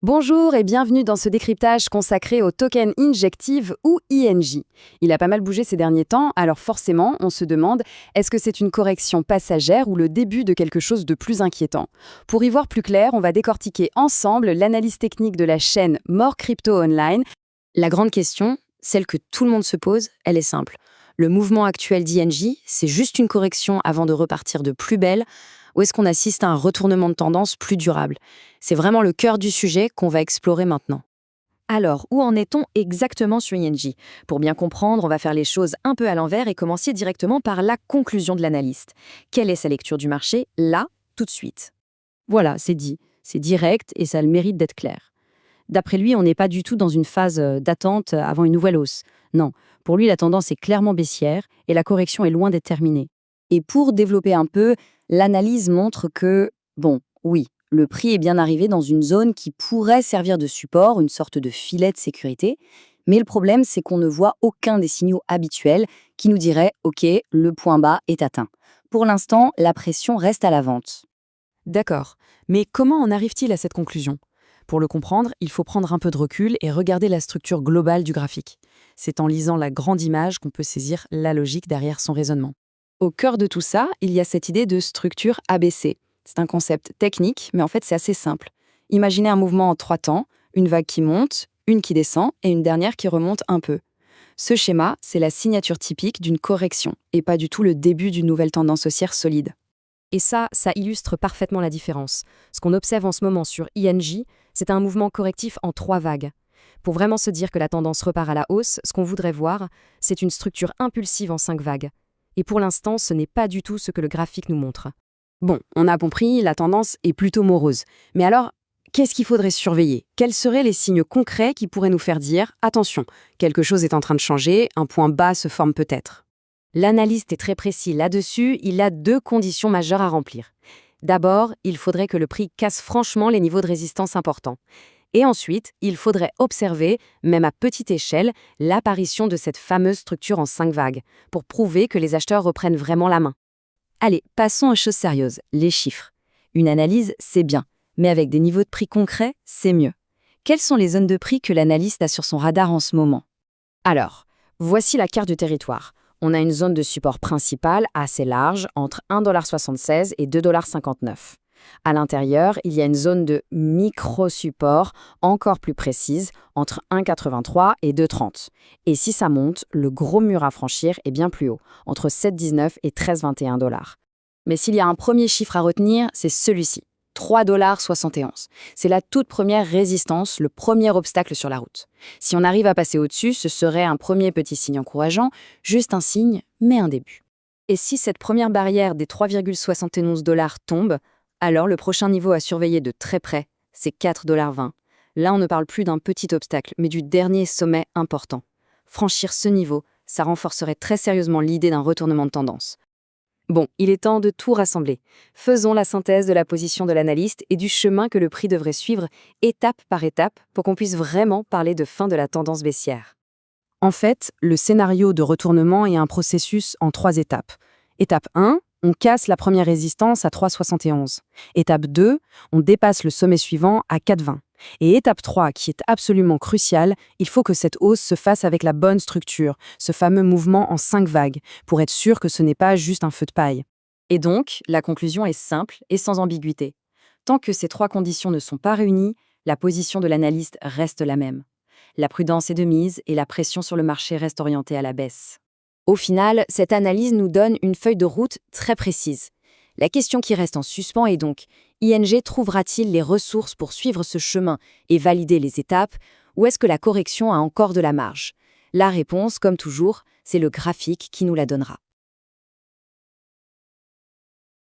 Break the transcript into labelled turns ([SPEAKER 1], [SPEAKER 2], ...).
[SPEAKER 1] Bonjour et bienvenue dans ce décryptage consacré au token Injective ou INJ. Il a pas mal bougé ces derniers temps, alors forcément, on se demande, est-ce que c'est une correction passagère ou le début de quelque chose de plus inquiétant? Pour y voir plus clair, on va décortiquer ensemble l'analyse technique de la chaîne More Crypto Online.
[SPEAKER 2] La grande question, celle que tout le monde se pose, elle est simple. Le mouvement actuel d'INJ, c'est juste une correction avant de repartir de plus belle, ou est-ce qu'on assiste à un retournement de tendance plus durable? C'est vraiment le cœur du sujet qu'on va explorer maintenant.
[SPEAKER 3] Alors, où en est-on exactement sur INJ? Pour bien comprendre, on va faire les choses un peu à l'envers et commencer directement par la conclusion de l'analyste. Quelle est sa lecture du marché, là, tout de suite?
[SPEAKER 2] Voilà, c'est dit. C'est direct et ça a le mérite d'être clair. D'après lui, on n'est pas du tout dans une phase d'attente avant une nouvelle hausse. Non, pour lui, la tendance est clairement baissière et la correction est loin d'être terminée.
[SPEAKER 1] Et pour développer un peu, l'analyse montre que, bon, oui, le prix est bien arrivé dans une zone qui pourrait servir de support, une sorte de filet de sécurité, mais le problème, c'est qu'on ne voit aucun des signaux habituels qui nous diraient « Ok, le point bas est atteint ». Pour l'instant, la pression reste à la vente.
[SPEAKER 4] D'accord, mais comment en arrive-t-il à cette conclusion? Pour le comprendre, il faut prendre un peu de recul et regarder la structure globale du graphique. C'est en lisant la grande image qu'on peut saisir la logique derrière son raisonnement.
[SPEAKER 1] Au cœur de tout ça, il y a cette idée de structure ABC. C'est un concept technique, mais en fait c'est assez simple. Imaginez un mouvement en 3 temps, une vague qui monte, une qui descend et une dernière qui remonte un peu. Ce schéma, c'est la signature typique d'une correction, et pas du tout le début d'une nouvelle tendance haussière solide.
[SPEAKER 3] Et ça illustre parfaitement la différence. Ce qu'on observe en ce moment sur INJ, c'est un mouvement correctif en 3 vagues. Pour vraiment se dire que la tendance repart à la hausse, ce qu'on voudrait voir, c'est une structure impulsive en 5 vagues. Et pour l'instant, ce n'est pas du tout ce que le graphique nous montre.
[SPEAKER 1] Bon, on a compris, la tendance est plutôt morose. Mais alors, qu'est-ce qu'il faudrait surveiller? Quels seraient les signes concrets qui pourraient nous faire dire « Attention, quelque chose est en train de changer, un point bas se forme peut-être ».
[SPEAKER 3] L'analyste est très précis là-dessus, il a 2 conditions majeures à remplir. D'abord, il faudrait que le prix casse franchement les niveaux de résistance importants. Et ensuite, il faudrait observer, même à petite échelle, l'apparition de cette fameuse structure en 5 vagues, pour prouver que les acheteurs reprennent vraiment la main.
[SPEAKER 2] Allez, passons aux choses sérieuses, les chiffres. Une analyse, c'est bien, mais avec des niveaux de prix concrets, c'est mieux. Quelles sont les zones de prix que l'analyste a sur son radar en ce moment?
[SPEAKER 3] Alors, voici la carte du territoire. On a une zone de support principale assez large, entre 1,76$ et 2,59$. À l'intérieur, il y a une zone de micro-support encore plus précise, entre 1,83 et 2,30. Et si ça monte, le gros mur à franchir est bien plus haut, entre 7,19 et 13,21$. Mais s'il y a un premier chiffre à retenir, c'est celui-ci, 3,71$. C'est la toute première résistance, le premier obstacle sur la route. Si on arrive à passer au-dessus, ce serait un premier petit signe encourageant, juste un signe, mais un début. Et si cette première barrière des 3,71$ tombe, alors le prochain niveau à surveiller de très près, c'est 4,20$. Là, on ne parle plus d'un petit obstacle, mais du dernier sommet important. Franchir ce niveau, ça renforcerait très sérieusement l'idée d'un retournement de tendance. Bon, il est temps de tout rassembler. Faisons la synthèse de la position de l'analyste et du chemin que le prix devrait suivre étape par étape pour qu'on puisse vraiment parler de fin de la tendance baissière.
[SPEAKER 4] En fait, le scénario de retournement est un processus en 3 étapes. Étape 1, on casse la première résistance à 3,71. Étape 2, on dépasse le sommet suivant à 4,20. Et étape 3, qui est absolument cruciale, il faut que cette hausse se fasse avec la bonne structure, ce fameux mouvement en 5 vagues, pour être sûr que ce n'est pas juste un feu de paille.
[SPEAKER 3] Et donc, la conclusion est simple et sans ambiguïté. Tant que ces 3 conditions ne sont pas réunies, la position de l'analyste reste la même. La prudence est de mise et la pression sur le marché reste orientée à la baisse. Au final, cette analyse nous donne une feuille de route très précise. La question qui reste en suspens est donc, ING trouvera-t-il les ressources pour suivre ce chemin et valider les étapes, ou est-ce que la correction a encore de la marge? La réponse, comme toujours, c'est le graphique qui nous la donnera.